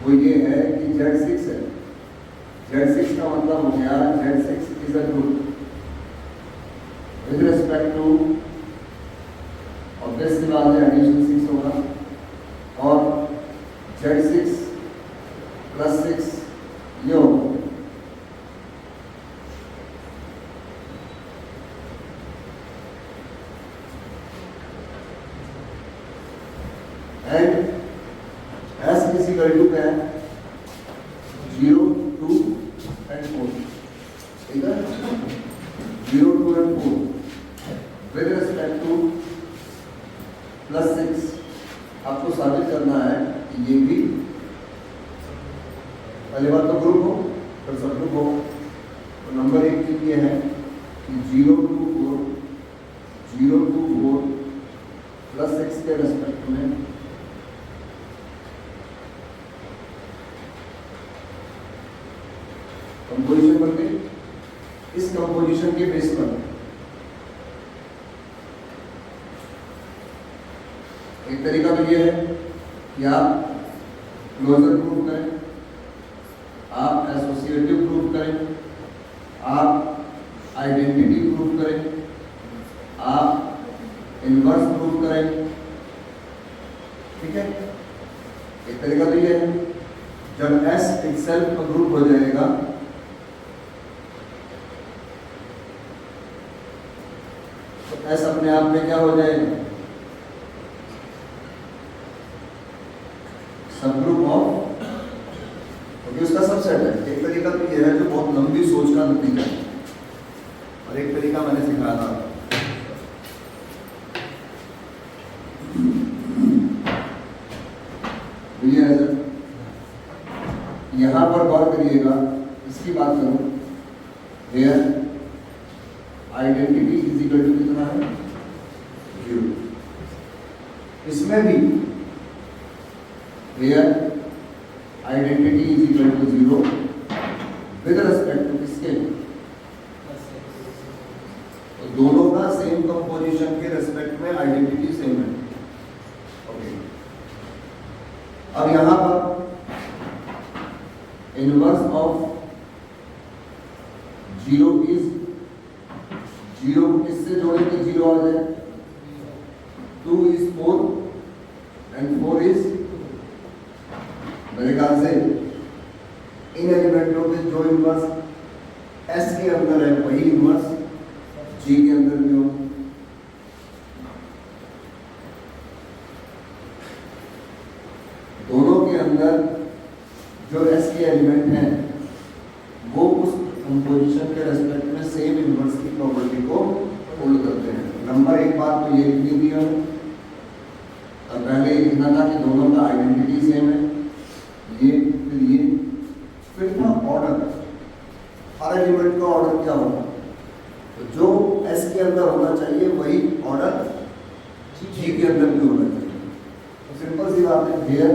वो ये है कि Z6 है, Z6 का मतलब हो गया Z6 is a group with respect to, obvious सी बात है एडिशन 6 होगा और Z6 प्लस 6 ये होगा। And S is equal to क्या है 0, 2 and 4, ठीक है 0, 2 and 4 with respect two plus 6। आपको साबित करना है कि ये भी पहली बार तो ग्रुप हो फिर सब ग्रुप हो। तो नंबर 1 की ये है कि 0 2 4 0 2 4 प्लस 6 के रिस्पेक्ट में कंपोजिशन बन गई। इस कंपोजिशन के बेस पर एक तरीका तो ये है कि आप क्लोजर प्रूफ करें, आप एसोसिएटिव प्रूफ करें, आप आइडेंटिटी प्रूफ करें, आप इनवर्स प्रूफ करें, ठीक है। एक तरीका तो ये है जब S इटसेल्फ ग्रुप हो जाएगा तो S अपने आप में क्या हो जाएगा सब ग्रुप ऑफ, क्योंकि उसका सबसेट है। एक तरीका तो ये है जो बहुत लंबी सोच का नतीजा है और एक तरीका मैंने सिखाया था ये है। यहां पर गौर करिएगा, इसकी बात करूं here identity is equal to कितना है 0। इसमें भी here identity is equal to 0 with respect to किसके, तो दोनों का सेम कंपोजिशन के रिस्पेक्ट में आइडेंटिटी सेम है। ओके, अब यहां पर इनवर्स ऑफ 0 इज 0 किससे जोड़ेंगे 0 आ जाए, 2 इज 4 एंड 4 इज, मेरे ख्याल से इन एलिमेंटों के जो इनवर्स S के अंदर है वही इनवर्स G के अंदर भी हो। दोनों के अंदर जो S के एलिमेंट हैं वो उस कंपोजिशन के रेस्पेक्ट में सेम इनवर्स की प्रॉपर्टी को होल्ड करते हैं। नंबर 1 बात तो ये लिखनी थी हम, अब पहले ये लिखना था कि दोनों का आइडेंटिटी सेम है, ये फिर था ऑर्डर, हर एलिमेंट का ऑर्डर क्या होगा, तो जो S के अंदर होना चाहिए वही ऑर्डर G के अंदर भी होना चाहिए। तो सिंपल सी बात है, here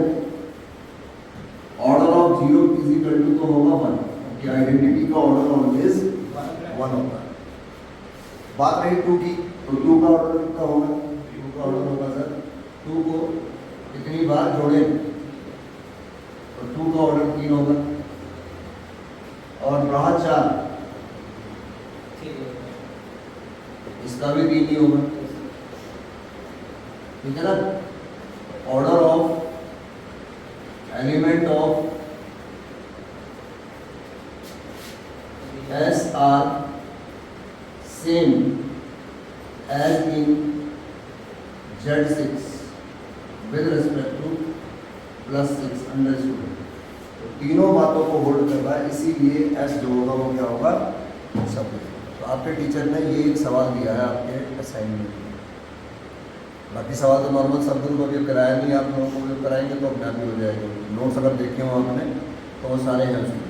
order of 0 is equal to तो होगा 1, कि आइडेंटिटी का ऑर्डर ऑलवेज 1 होता है। बात रही 2 की, तो 2 का ऑर्डर कितना होगा, 2 का ऑर्डर होगा सर 2 को कितनी बार जोड़े, तो 2 का ऑर्डर 3 होगा और रहा 4, इसका भी 3 ही होगा, ठीक है ना। Order of element of S are same as in Z6 with respect to +6 understood. तो तीनों बातों को होल्ड कर रहा है, इसीलिए S जो होगा वो क्या होगा सब। तो आपके टीचर ने ये एक सवाल दिया है आपके असाइनमेंट में। बाकी सवाल तो नॉर्मल सब ग्रुप अभी कराया नहीं, आप लोगों को कराएंगे तो अपने आप ही हो जाएगा। नोट्स अगर देखे हो आपने तो वो सारे हैं उसमें।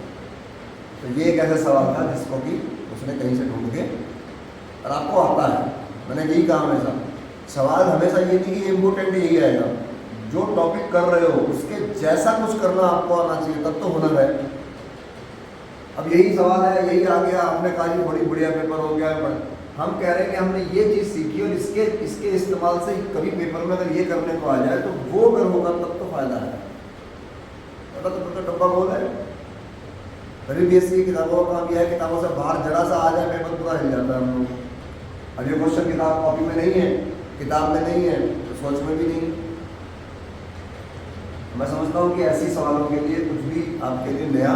तो ये एक ऐसा सवाल था जिसको कि उसने कहीं से ढूंढ के, और आपको आता है, मैंने यही कहा हमेशा, सवाल हमेशा ये नहीं कि इम्पोर्टेंट यही आएगा, जो टॉपिक कर रहे हो उसके जैसा कुछ करना आपको आना चाहिए, तब तो हुनर है। अब यही सवाल है, यही आ गया, आपने कहा जी बड़ी बढ़िया पेपर हो गया, हम कह रहे हैं कि हमने ये चीज़ सीखी और इसके इस्तेमाल से कभी पेपर में अगर ये करने को आ जाए तो वो अगर होगा तब तो फायदा है। तो डब्बा गोल है। फिर बीएससी की किताबों का काम यह है, किताबों से बाहर जरा सा आ जाए पेपर पूरा हिल जाता है हम लोग। अब ये क्वेश्चन किताब कॉपी में नहीं है, किताब में नहीं है, तो सोच में भी नहीं। मैं समझता हूँ कि ऐसी सवालों के लिए कुछ भी आपके लिए नया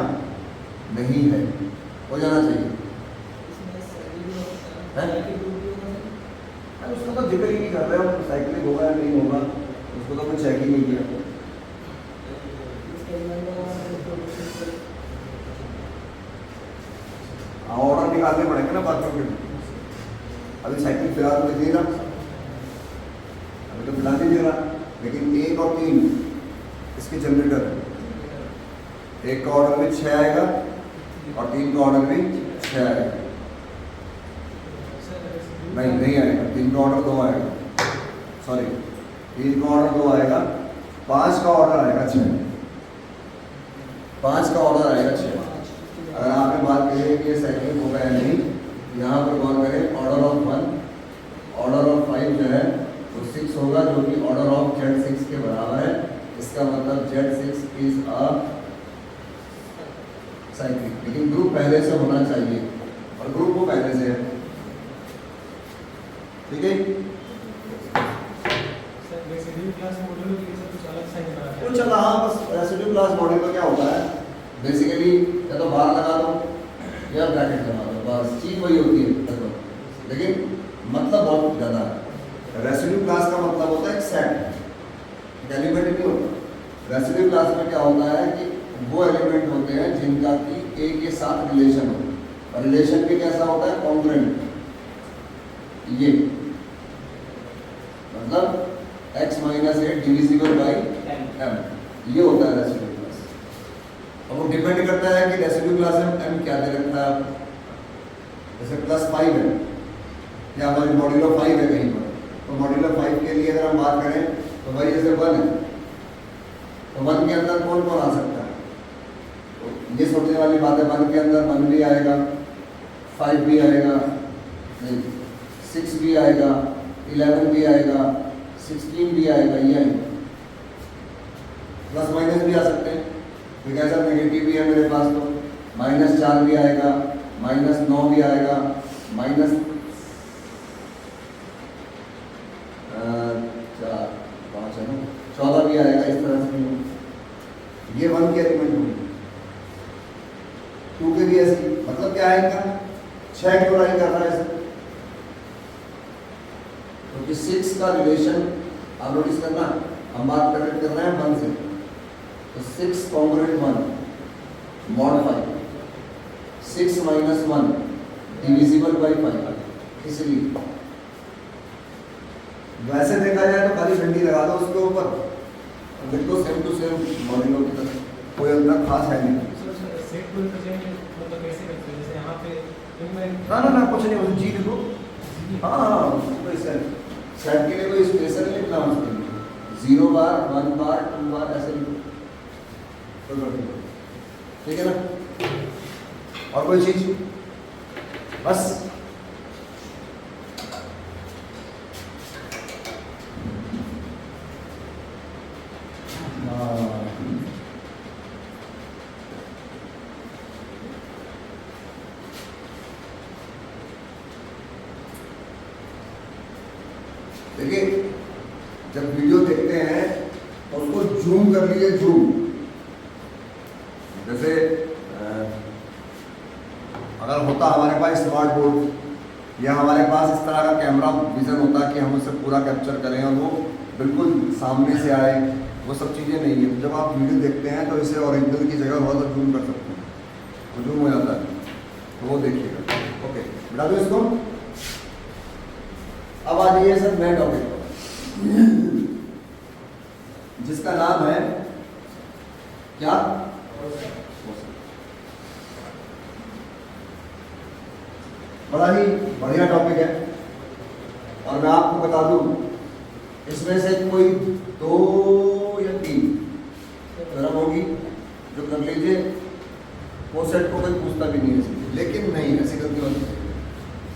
नहीं है, हो जाना चाहिए। उसका तो जिक्र ही नहीं कर रहे हो, साइकिलिंग होगा या नहीं होगा उसको तो मैं चेक ही नहीं किया। ऑर्डर निकालने पड़ेंगे ना बाकियों के। अभी साइकिल फिलहाल तो दिख रहा, अभी तो फिलहाल नहीं दिख रहा, लेकिन 1 और 3 इसके जनरेटर है। 1 का ऑर्डर भी 6 आएगा और 3 का ऑर्डर भी 6 आएगा। नहीं आएगा, 3 का ऑर्डर 2 आएगा, सॉरी 3 का ऑर्डर 2 आएगा, 5 का ऑर्डर आएगा 6, 5 का ऑर्डर आएगा 6। अगर आपने बात करें कि साइकिल होगा या नहीं, यहाँ पर गौर करें, ऑर्डर ऑफ 1 ऑर्डर ऑफ 5 जो है वो 6 होगा, जो कि ऑर्डर ऑफ Z6 के बराबर है। इसका मतलब Z6 इज अ साइकिल, लेकिन ग्रुप पहले से होना चाहिए और ग्रुप वो पहले से है। ठीक है, कुछ हाँ, बस रेसिड्यू क्लास मॉडल का क्या होता है, बेसिकली या तो बार लगा दो या ब्रैकेट लगा दो, बस चीज वही होती है लगभग, लेकिन मतलब बहुत ज़्यादा है। रेसिड्यू क्लास का मतलब होता है एक सेट, एलिमेंट नहीं होता। रेसिड्यू क्लास में क्या होता है कि वो एलिमेंट होते हैं जिनका कि ए के साथ रिलेशन हो, और रिलेशन भी कैसा होता है, कॉन्ग्रुएंट। ये मतलब x minus 8 divisible by m, ये होता है रेसिड्यू क्लास। अब वो डिपेंड करता है कि रेसिड्यू क्लास में m क्या दे रखता है। जैसे +5 है या हमारी मॉड्यूलो 5 है कहीं पर, तो मॉड्यूलो 5 के लिए अगर हम बात करें तो भाई जैसे 1 है, तो 1 के अंदर कौन कौन आ सकता है, तो ये सोचने वाली बात है। 1 के अंदर 1 भी आएगा, 5 भी आएगा, नहीं 6 भी आएगा, 11 भी आएगा, 16 भी आएगा, ये आएगा। प्लस माइनस भी आ सकते हैं, तो कैसा नेगेटिव भी है मेरे पास, तो -4 भी आएगा, -9 भी आएगा, -4 5 है ना, 14 भी आएगा। इस तरह से ये 1 के एलिमेंट होंगे। 2 के भी ऐसे, मतलब क्या है इनका 6 क्लोराइन कर रहा है ऐसे, क्योंकि 6 का रिलेशन आप नोटिस करना, हम बात कर रहे हैं 1 से, तो 6 congruent 1 mod 5, 6 minus 1 divisible by 5। इसलिए वैसे देखा जाए तो खाली डंडी लगा दो उसके ऊपर, देख लो सेम टू सेम मॉड्यूलो की तरह, कोई अंदर खास है नहीं। ना कुछ नहीं, उस जी लिखो। हाँ, कोई सेट के लिए कोई स्पेशल नहीं लिखना उसके लिए, 0 बार 1 बार 2 बार ऐसे लिखो, ठीक है ना। और कोई चीज बस देखिए, जब वीडियो देखते हैं तो उसको जूम कर लीजिए, जूम। जैसे अगर होता हमारे पास स्मार्ट बोर्ड या हमारे पास इस तरह का कैमरा विजन होता कि हम उसे पूरा कैप्चर करें और वो बिल्कुल सामने से आए, वो सब चीज़ें नहीं है। जब आप वीडियो देखते हैं तो इसे ओरिजिनल की जगह बहुत जूम कर सकते हैं, तो जूम हो जाता है, तो वो देखिएगा। ओके, बता दो इसको। अब आ जाइए सर नए टॉपिक पर, जिसका नाम है क्या, बड़ा ही बढ़िया टॉपिक है। और मैं आपको बता दूं, इसमें से कोई 2 या 3 गर्म होगी जो कर लीजिए, वो सेट को कोई पूछता भी नहीं है, लेकिन नहीं ऐसी गलती होती है।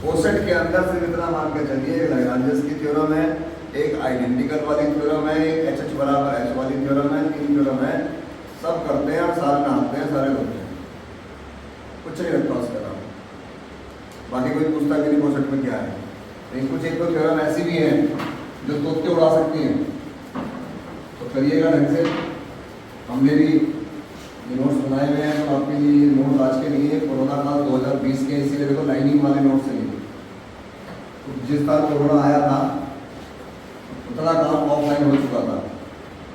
कोसेट के अंदर से इतना मान के चलिए, एक लाग्रांज की थ्योरम है, एक आइडेंटिकल वाली थ्योरम है, एक HH बराबर H वाली थ्योरम है, 3 थ्योरम है। सब करते हैं और सारे नहाते हैं, सारे धोते हैं, कुछ नहीं लगता उसका नाम। बाकी कोई पूछता भी नहीं कोसेट में क्या है। लेकिन कुछ एक दो थ्योरम ऐसी भी हैं जो तोते उड़ा सकती हैं, तो करिएगा ढंग से। हमने भी ये नोट्स बनाए हुए हैं, तो आपके लिए नोट आज के लिए कोरोना काल 2020 के, इसीलिए देखो लाइनिंग वाले नोट्स से लिए। तो जिस साल कोरोना आया था उतना काम ऑफलाइन हो चुका था,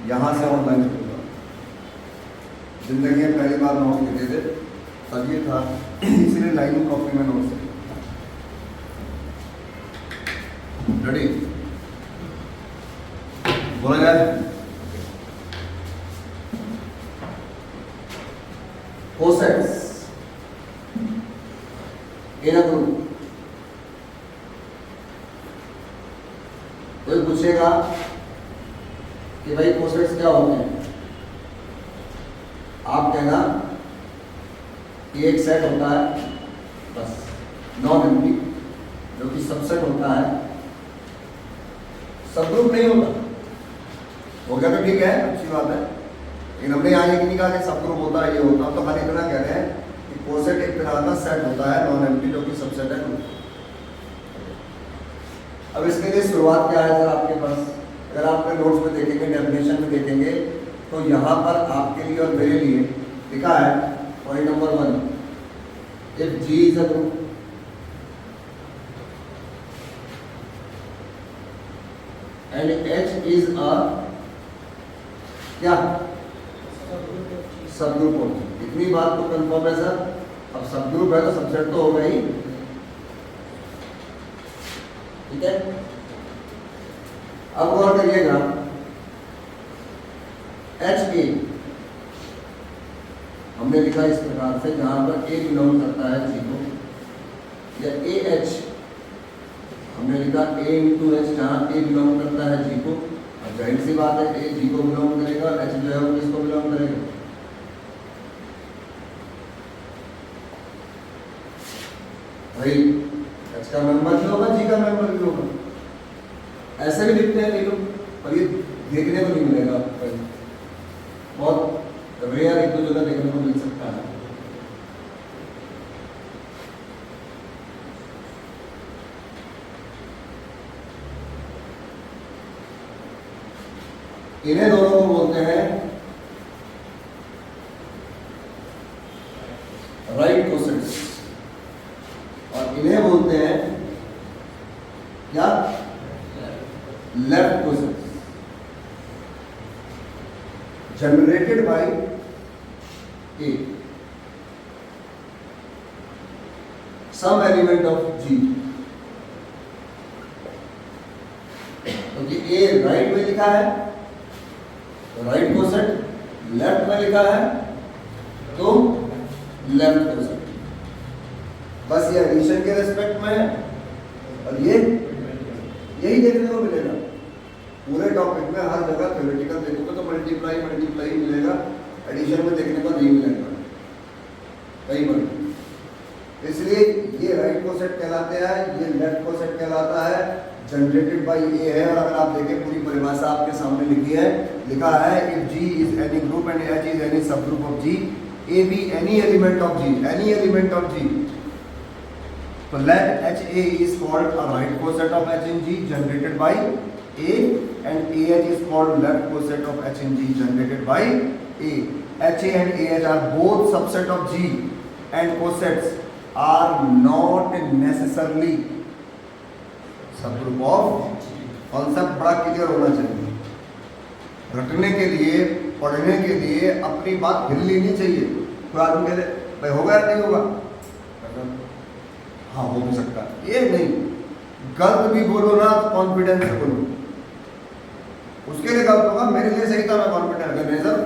यहाँ से ऑनलाइन हो चुका। जिंदगी में पहली बार नोट्स लिखे थे तब ये था, इसीलिए लाइनिंग कॉपी में नोट्स लिखे। रेडी, बोला जाए। Cosets in a group. कोई पूछेगा कि भाई कोसेट्स क्या होते हैं, आप कहना कि एक सेट होता है बस, नॉन एम्प्टी, जो कि सबसेट होता है, सब ग्रुप नहीं होता। हो गया तो ठीक है, अच्छी बात है। लेकिन हमने यहाँ ये नहीं कहा कि सब ग्रुप होता है, ये होता, तो खाली इतना कह रहे हैं कि कोसेट एक तरह का सेट होता है नॉन एम्प्टी, जो कि सबसेट है ग्रुप। अब इसके लिए शुरुआत क्या है सर आपके पास, अगर आप अपने नोट्स में देखेंगे, डेफिनेशन में देखेंगे, तो यहाँ पर आपके लिए और मेरे लिए लिखा है point number 1, if G is a group and H is अ क्या सब ग्रुप ऑफ G। इतनी बात तो कंफर्म है सर। अब सब ग्रुप है तो सबसेट तो होगा ही, ठीक है। अब गौर करिएगा, HA हमने लिखा इस प्रकार से, जहां पर A बिलोंग करता है G को, या AH हमने लिखा A इंटू H, जहां A बिलोंग करता है G को। अब जाहिर सी बात है A G को बिलोंग करेगा, H जो है वो किसको बिलोंग करेगा, भाई H का मेंबर भी होगा, G का मेंबर भी होगा। ऐसे भी लिखते हैं कई लोग, पर ये देखने को नहीं मिलेगा, बहुत रेयर एक दो जगह देखने को मिल सकता है। इन्हें दोनों को बोलते हैं राइट कोसेट्स, और इन्हें बोलते हैं क्या, left cosets, generated by A, some element of G। क्योंकि A राइट में लिखा है तो राइट कोसेट, लेफ्ट में लिखा है तो लेफ्ट कोसेट। बस ये एडिशन के रेस्पेक्ट में है, और ये यही देखने को मिलेगा पूरे टॉपिक में। हर जगह थ्योरेटिकल देखोगे तो मल्टीप्लाई मल्टीप्लाई मिलेगा, एडिशन में देखने को नहीं मिलेगा कई बार। इसलिए ये राइट कोसेट कहलाते हैं, ये लेफ्ट कोसेट कहलाता है, जनरेटेड बाय ए है। और अगर आप देखें पूरी परिभाषा आपके सामने लिखी है, लिखा है if G is any group and H is any subgroup of G, A be any element of G, any element of G, so let HA is called a right coset of H in G generated by A, and AH is called left coset of H in G generated by A. HA and AH are both subset of G, and cosets are not necessarily subgroup of। Concept बड़ा clear होना चाहिए, रटने के लिए, पढ़ने के लिए अपनी बात हिल लेनी चाहिए। कोई आदमी कह दे भाई होगा या नहीं होगा, हाँ हो भी सकता है, ये नहीं, गलत भी बोलो ना तो कॉन्फिडेंस से बोलो, उसके लिए गलत होगा, मेरे लिए सही था, मैं कॉन्फिडेंट। अगर नहीं सर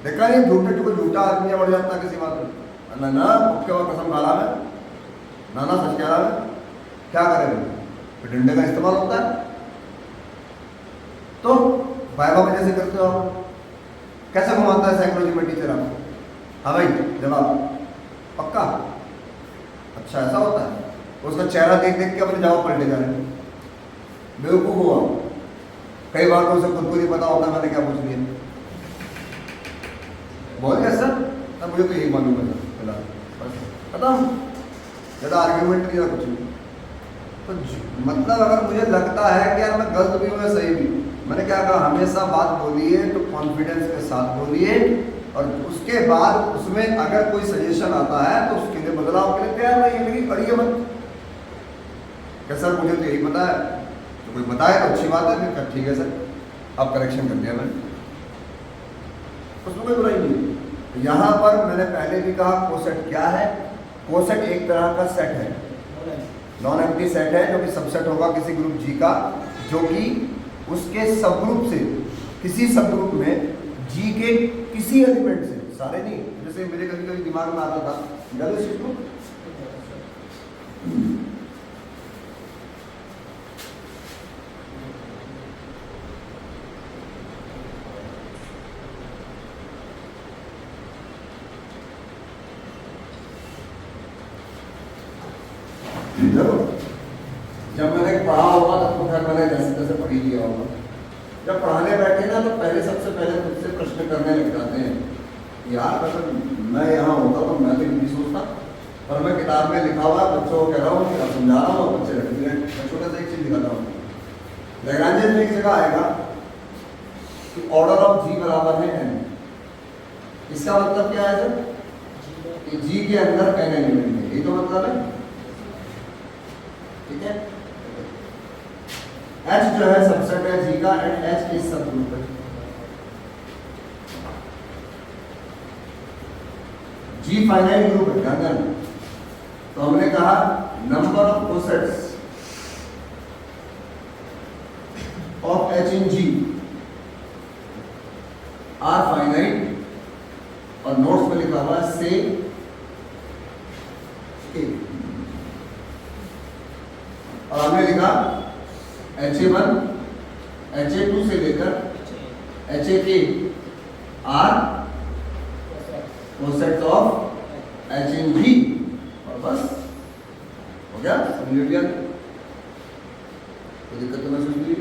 देखा नहीं, झूठे को झूठा आदमी बढ़ जाता किसी बात में, ना ना उसके बाद कसम खा रहा मैं, ना ना सच कह रहा मैं, क्या करें, फिर डंडे का इस्तेमाल होता है। तो वाइवा में जैसे करते हो आप, कैसे घुमाता है साइकोलॉजी में टीचर आपको, हाँ भाई जवाब पक्का, अच्छा ऐसा होता है, उसका चेहरा देख देख के अपने जवाब पलटे जा रहे हैं, बेवकूफ हुआ। कई बार तो उसे खुद को नहीं पता होता मैंने क्या पूछ लिया। बोल गया सर, तब मुझे तो यही मालूम है फिलहाल, बस खत्म, ज़्यादा आर्ग्यूमेंट नहीं है कुछ नहीं। तो मतलब अगर मुझे लगता है कि यार मैं गलत भी हूँ या सही भी, मैंने क्या कहा, हमेशा बात बोलिए तो कॉन्फिडेंस के साथ बोलिए, और उसके बाद उसमें अगर कोई सजेशन आता है तो उसके लिए बदलाव के लिए तैयार रहिए, लेकिन पढ़िए मत क्या सर मुझे तो यही पता है, तो कोई बताए तो अच्छी बात है, फिर ठीक है सर अब करेक्शन कर दिया मैंने, उसमें कोई बुराई नहीं है। यहाँ पर मैंने पहले भी कहा कोसेट क्या है, कोसेट एक तरह का सेट है, नॉन एम्प्टी सेट है, जो कि सबसेट होगा किसी ग्रुप जी का, जो कि उसके सब ग्रुप से, किसी सब ग्रुप में जी के किसी एलिमेंट से, सारे नहीं, जैसे मेरे कभी कभी दिमाग में आता था डब्ल्यू ग्रुप, जब मैंने पढ़ा होगा तब तो खैर मैंने जैसे तैसे पढ़ ही लिया होगा, जब पढ़ाने बैठे ना तो पहले सबसे पहले खुद से प्रश्न करने लग जाते हैं, यार अगर मैं यहाँ होता तो मैं तो नहीं सोचता, पर मैं किताब में लिखा हुआ बच्चों को कह रहा हूँ, समझा रहा हूँ, बच्चे रख दिए। मैं छोटा सा एक चीज़ दिखाता हूँ, लैग्रांज में एक जगह आएगा कि ऑर्डर ऑफ जी बराबर है n, इसका मतलब क्या है सर कि जी के अंदर n एलिमेंट है, यही तो मतलब है, ठीक है। H जो है सबसेट है जी का, एंड H इज सब ग्रुप है। जी फाइनाइट ग्रुप है, ध्यान देना। तो हमने कहा number of cosets of H in G are finite, और नोट्स में लिखा हुआ है से A, और हमने लिखा HA1 HA2 से लेकर HAK are cosets of H in G, और बस हो गया, समझ लिया, कोई दिक्कत तो महसूस नहीं।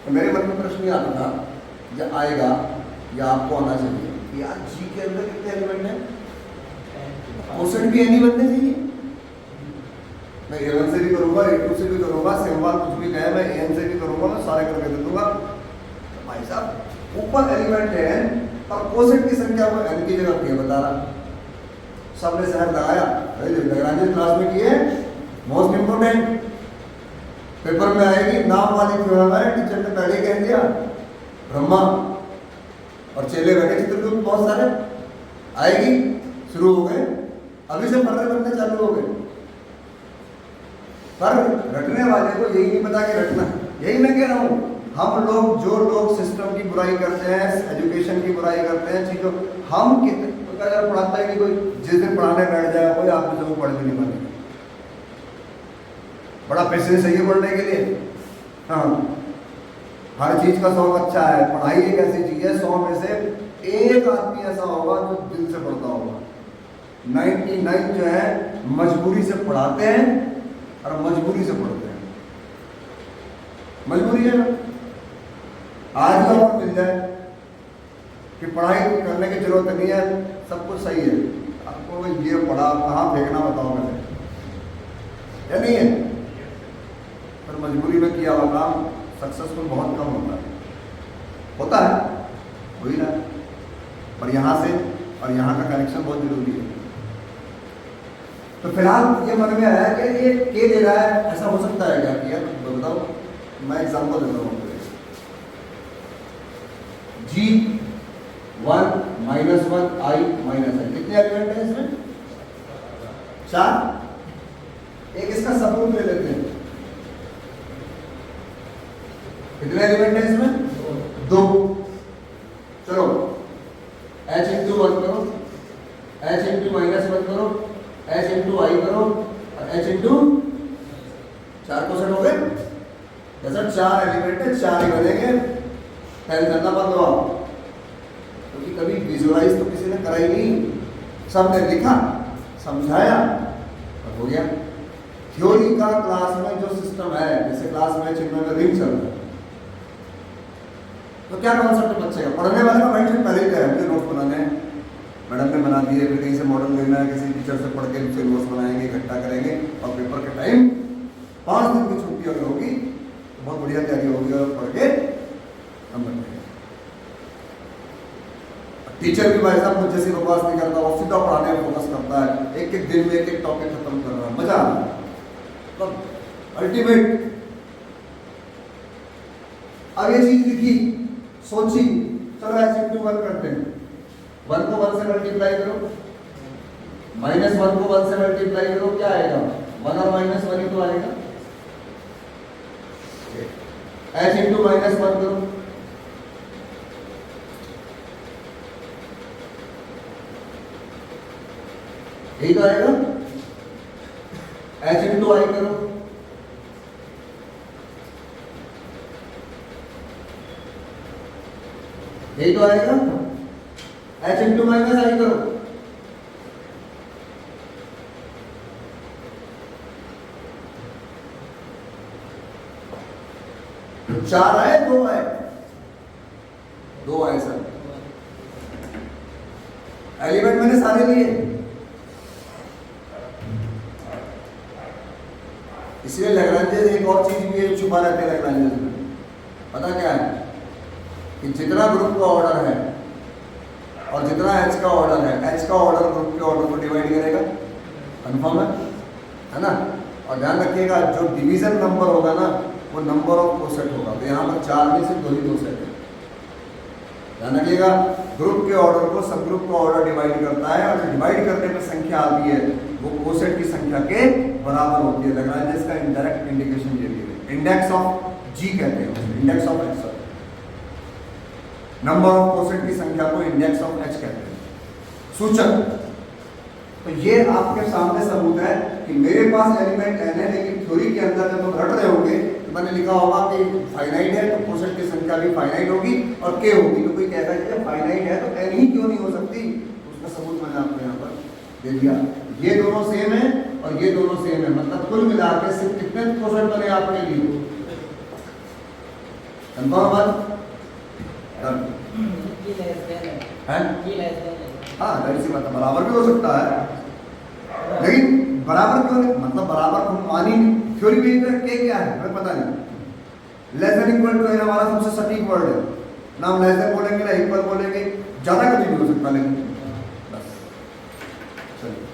तो मेरे मन में प्रश्न ये आता था, जब आएगा या आपको आना चाहिए कि यार जी के अंदर कितने एलिमेंट हैं, कोसेट भी एनी बनने चाहिए, मैं A1 से भी करूंगा, A2 से भी करूंगा, सिंबल कुछ भी कहे मैं AN से भी करूंगा, मैं सारे करके दे दूंगा। तो भाई साहब ऊपर एलिमेंट है n और कोसेट की संख्या वो n की जगह क्या बता रहा, सबने शहर लगाया, लैग्रांज क्लास में किए, मोस्ट इंपोर्टेंट पेपर में आएगी, नाम वाली थ्योरम है, टीचर ने पहले कह दिया, ब्रह्मा और चेले बैठे चित्रगुप्त बहुत सारे, आएगी, शुरू हो गए, अभी से फर्रे बनने चालू हो गए, पर रटने वाले को यही नहीं पता कि रटना, यही मैं कह रहा हूँ, हम लोग जो लोग सिस्टम की बुराई करते हैं, एजुकेशन की बुराई करते हैं, चीजों हम कितने पढ़ाता ही नहीं कोई, जिस दिन पढ़ाने बैठ जाए कोई आप लोगों को पढ़ भी नहीं पाएंगे, बड़ा पेशेंस चाहिए पढ़ने के लिए, हाँ हर चीज का शौक अच्छा है, पढ़ाई एक ऐसी चीज है 100 में से एक आदमी ऐसा होगा जो दिल से पढ़ता होगा, 99 जो है मजबूरी से पढ़ाते हैं और मजबूरी से पढ़ते हैं, मजबूरी है ना, आज का वक्त मिल जाए कि पढ़ाई करने की जरूरत नहीं है, सब कुछ सही है, आपको ये पढ़ा कहाँ फेंकना बताओ मैंने, या नहीं है, पर मजबूरी में किया हुआ काम सक्सेसफुल बहुत कम होता है, वही ना, पर यहाँ से और यहाँ का कनेक्शन बहुत जरूरी है। तो फिलहाल ये मन में आया कि ये के दे रहा है, ऐसा हो सकता है क्या, किया तो बताओ, मैं एग्जांपल दे रहा हूँ, G1 -1 I -I, कितने एलिमेंट हैं इसमें, 4, एक इसका सबग्रुप ले लेते हैं, कितने एलिमेंट हैं इसमें, 2, चलो H इंटू 1 करो, H इंटू -1 करो, H इंटू I करो, और H इंटू 4 क्वेश्चन हो गए, जैसा 4 एलिमेंट है 4 ही बनेंगे, पहले करना बंद हो आप, क्योंकि कभी विजुअलाइज तो किसी ने करा ही नहीं, सबने लिखा समझाया और हो गया। थ्योरी का क्लास में जो सिस्टम है, जैसे क्लास में चिन्ह में रिंग चल रहा है, तो क्या कॉन्सेप्ट बच्चे का, पढ़ने वाले का माइंड पहले ही है, मुझे नोट्स बनाने हैं, मैडम ने बना दिए, फिर कहीं से मॉडल लेना है, किसी टीचर से पढ़ के उससे नोट्स बनाएंगे, इकट्ठा करेंगे, और पेपर के टाइम 5 दिन की छुट्टी अगर होगी तो बहुत बढ़िया तैयारी होगी और पढ़ के नंबर मिलेगा। टीचर भी भाई साहब कुछ जैसी बकवास नहीं करता, वो सीधा पढ़ाने में फोकस करता है, एक एक दिन में एक एक टॉपिक खत्म कर रहा है, मजा आ रहा है, तो अल्टीमेट। अब ये चीज लिखी, सोची, चलो ऐसे 1 करते हैं, 1 को 1 से मल्टीप्लाई करो, -1 को 1 से मल्टीप्लाई करो, क्या आएगा, 1 और -1 ही तो आएगा, h इंटू -1 करो, यही तो आएगा, h इंटू आई करो, यही तो आएगा, h इंटू -i करो, तो 4 आए 2 आए, 2 आए सर, एलिमेंट मैंने सारे लिए, इसलिए लैग्रांजेस एक और चीज भी है छुपा रहते हैं लैग्रांजेस में, पता क्या है कि जितना ग्रुप का ऑर्डर है और जितना एच का ऑर्डर है, एच का ऑर्डर ग्रुप के ऑर्डर को डिवाइड करेगा, कन्फर्म है ना। और ध्यान रखिएगा जो डिवीजन नंबर होगा ना वो नंबर ऑफ कोसेट होगा, तो यहाँ पर 4 में से 2 ही कोसेट है, ध्यान रखिएगा। ग्रुप के ऑर्डर को सब ग्रुप का ऑर्डर डिवाइड करता है, और डिवाइड करने में संख्या आती है वो कोसेट की संख्या के बराबर होती है। लैग्रांजेस का इंडायरेक्ट इंडिकेशन ये है, इंडेक्स ऑफ जी कहते हैं, index of H, number of coset की संख्या को इंडेक्स ऑफ एच कहते हैं, सूचक। तो ये आपके सामने सबूत है कि मेरे पास एलिमेंट n है, लेकिन थ्योरी के अंदर जब हम रट रहे होंगे तो मैंने लिखा होगा कि फाइनाइट है तो कोसेट की संख्या भी फाइनाइट होगी और k होगी, तो कोई कहता है कि फाइनाइट है तो n ही क्यों नहीं हो सकती, उसका सबूत मैंने आपको यहाँ पर दे दिया। ये दोनों सेम है और ये दोनों सेम है, मतलब कुल मिला के सिर्फ कितने कोसेट बने आपके लिए, कंफर्म बात है? हाँ जाहिर सी बात है, बराबर भी हो सकता है, लेकिन बराबर क्यों नहीं, मतलब बराबर हम मानी थ्योरी भी के क्या है हमें पता नहीं। लेस देन इक्वल टू हमारा सबसे सटीक वर्ड है ना, हम लेस देन बोलेंगे ना इक्वल बोलेंगे, ज्यादा कभी नहीं हो सकता, लेकिन बस चलिए।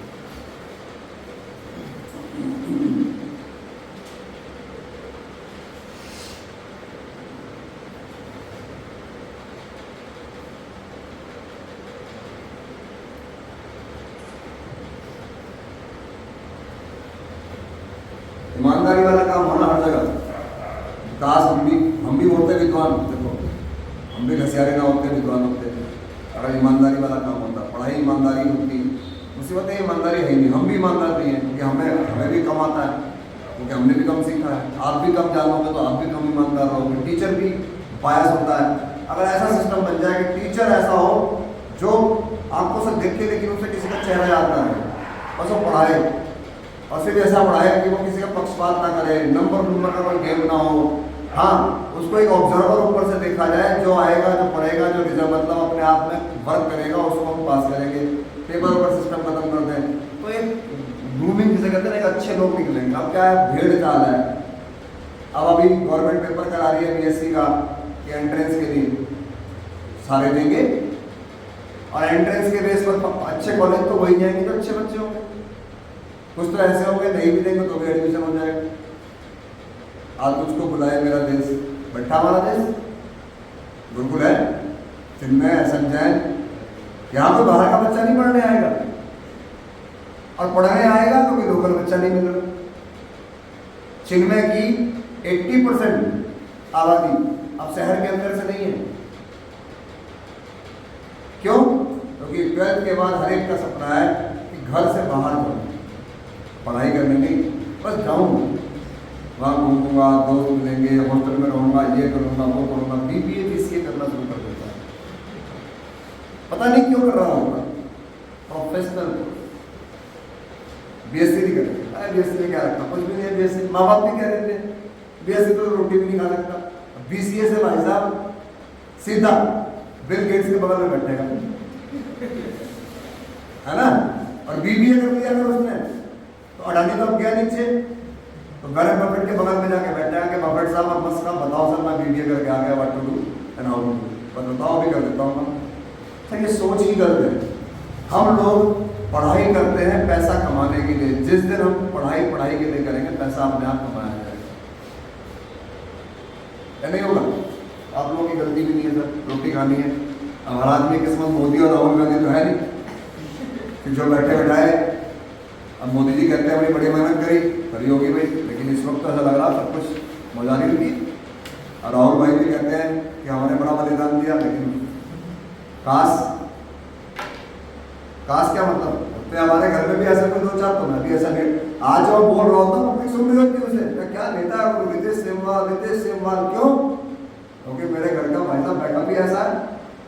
ईमानदारी वाला काम होना हर जगह, काश हम भी होते विद्वान, देखो हम भी घसियारे ना होते विद्वान होते, अगर ईमानदारी वाला काम होता, पढ़ाई ईमानदारी होती, मुसीबत है ईमानदारी है नहीं, हम भी ईमानदार नहीं है क्योंकि हमें भी कम आता है, क्योंकि हमने भी कम सीखा है, आप भी कम जानोगे तो आप भी कम ईमानदार रहोगे, टीचर भी बायस होता है। अगर ऐसा सिस्टम बन जाए कि टीचर ऐसा हो जो आपको सब देखे लेकिन उसे किसी का चेहरा याद ना है, बस वो पढ़ाए और सिर्फ ऐसा पढ़ाए कि वो किसी का पक्षपात ना करे, नंबर का कोई गेम ना हो, हाँ उसको एक ऑब्जर्वर ऊपर से देखा जाए, जो आएगा जो पढ़ेगा जो रिजल्ट मतलब अपने आप में वर्क करेगा उसको हम पास करेंगे, पेपर ऊपर सिस्टम खत्म कर दें, तो एक ग्रूमिंग जिसे कहते हैं एक अच्छे लोग निकलेंगे। अब क्या है, भीड़ चाल है, अब अभी गवर्नमेंट पेपर करा रही है बीएससी का कि एंट्रेंस के लिए सारे देंगे, और एंट्रेंस के बेस पर अच्छे कॉलेज तो वही जाएंगे जो अच्छे बच्चे होंगे, कुछ तो ऐसे होंगे नहीं भी देंगे तो भी एडमिशन हो जाएगा। आज तुझको बुलाए मेरा देश, बैठा हमारा देश गुरुकुल है, चिन्मय संजय, यहाँ तो बाहर का बच्चा नहीं पढ़ने आएगा, और पढ़ने आएगा तो कोई लोकल बच्चा नहीं मिलेगा। चिन्मय की 80% आबादी अब शहर के अंदर से नहीं है, क्यों? क्योंकि 12th के बाद हर एक का सपना है कि घर से बाहर जाऊँ, पढ़ाई करने नहीं, बस जाऊँ वहाँ घूमूंगा, दोस्त मिलेंगे, हॉस्टल में रहूँगा, ये करूँगा वो करूँगा, BBA BCA करना शुरू कर देता है, पता नहीं क्यों कर रहा होगा, प्रोफेशनल BSc नहीं करते, अरे BSc में क्या रखता, कुछ भी नहीं है BSc, माँ बाप भी कह रहे थे BSc तो रोटी भी नहीं खा सकता, BCA से भाई साहब सीधा बिल गेट्स के बगल में बैठेगा, है ना। और बीबीए कर लिया अगर उसने तो अडानी तो अब गया नीचे, तो वॉरेन बफेट के बगल में जाके बैठेगा कि बफेट साहब अब बस का बताओ सर, मैं बीबीए करके आ गया, what to do and how to do, बस बताओ, भी कर देता हूँ मैं। सर ये सोच ही गलत है। हम लोग पढ़ाई करते हैं पैसा कमाने के लिए, जिस दिन हम पढ़ाई के लिए करेंगे पैसा अपने आप कमाया जाएगा, या नहीं होगा। आप लोगों की गलती भी नहीं है सर, रोटी खानी है। अब हर आदमी की किस्मत मोदी और राहुल गांधी तो है नहीं कि जो बैठे बैठाए। अब मोदी जी कहते हैं बड़ी मेहनत करी, करी होगी भाई, लेकिन इस वक्त तो ऐसा लग रहा सब कुछ मौजारी होगी। और राहुल भाई भी कहते हैं कि हमारे बड़ा बलिदान दिया, लेकिन काश क्या मतलब, तो हमारे घर में भी ऐसा कोई दो चार, तो मैं भी ऐसा नहीं। आज मैं बोल रहा हूँ तो सुन रही होती उसे, मैं क्या नेता है नीतीश सेमवाल, क्यों? क्योंकि मेरे घर का भाई साहब बैठा भी ऐसा है,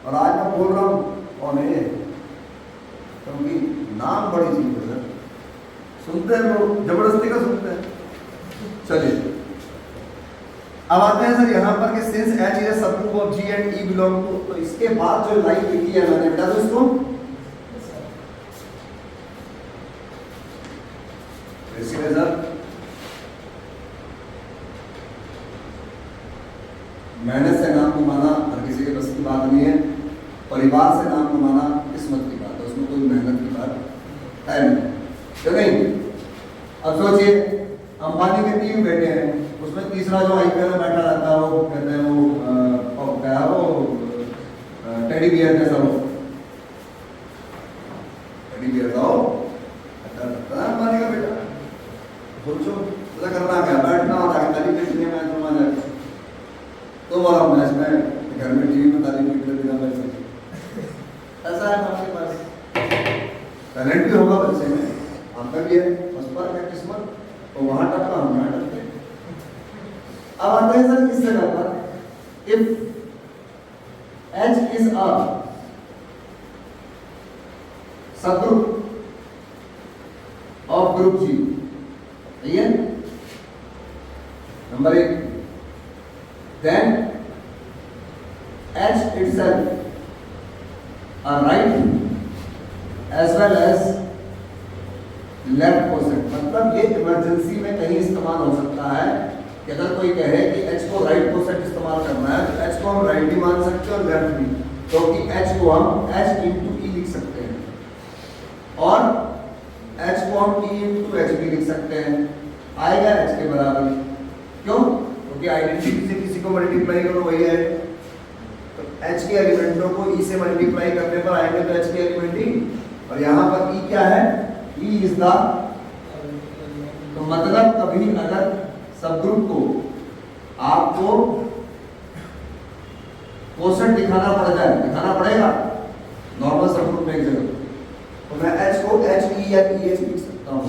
और आज मैं बोल रहा हूँ और नहीं, क्योंकि नाम बड़ी चीज है सर, सुनते हैं लोग, जबरदस्ती का सुनते हैं। चलिए अब आते हैं सर यहाँ पर कि since H is a subgroup of G and e belong to, तो इसके बाद जो लाइन लिखी है मैंने, बेटा तो इसको इसलिए सर मेहनत से नाम कमाना हर किसी के बस की बात नहीं है, परिवार से नाम कमाना किस्मत की बात है, उसमें कोई मेहनत की बात है नहीं, तो नहीं। अब सोचिए अंबानी के 3 बेटे हैं, उसमें तीसरा जो आईपीएल में बैठा रहता है वो कहते हैं वो क्या है, वो टेडी बियर कैसा, वो टेडी बियर का हो अंबानी का बेटा। सोचो ऐसा करना क्या, बैठना होता है ताली पीटनी है मैच में जाके, तो वाला मैच में घर में टीवी में ताली पीट लेती ना मैच, ऐसा है आपके पास टैलेंट भी होगा बच्चे में, आपका भी है, उस पर क्या किस्मत, तो वहां टपका हम यहाँ टपके। अब आते हैं सर इस जगह पर, if H is a subgroup of group G, सही है number 1, then H itself are right as well as left quotient, मतलब ये इमरजेंसी में कहीं इस्तेमाल हो सकता है कि अगर कोई कहे कि H को राइट कोसेंट इस्तेमाल करना है तो H को हम राइट भी मान सकते हैं और लेफ्ट भी, क्योंकि H को हम H into E लिख सकते हैं और H को हम E into H भी लिख सकते हैं, आएगा H के बराबर। क्यों? क्योंकि आइडेंटिटी से किसी को मल्टीप्लाई करो वही है, तो H के एलिमेंटों को E से मल्टीप्लाई करने पर आएंगे तो H के एलिमेंट E, और यहाँ पर E क्या है, E इज द, तो मतलब कभी अगर सब ग्रुप को आपको कोसेंट दिखाना पड़ जाए, दिखाना पड़ेगा नॉर्मल सब ग्रुप में एक जगह, तो मैं H को H E या E H लिख सकता हूँ,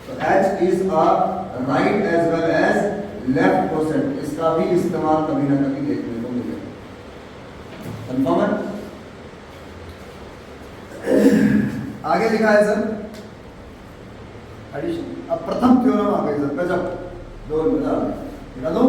तो H is a right as well as left coset, इसका भी इस्तेमाल कभी ना कभी देखने को मिलेगा। कंफर्म है? आगे लिखा है सर एडिशन। अब प्रथम थ्योरम आ गई सर, गजब, दो बता दो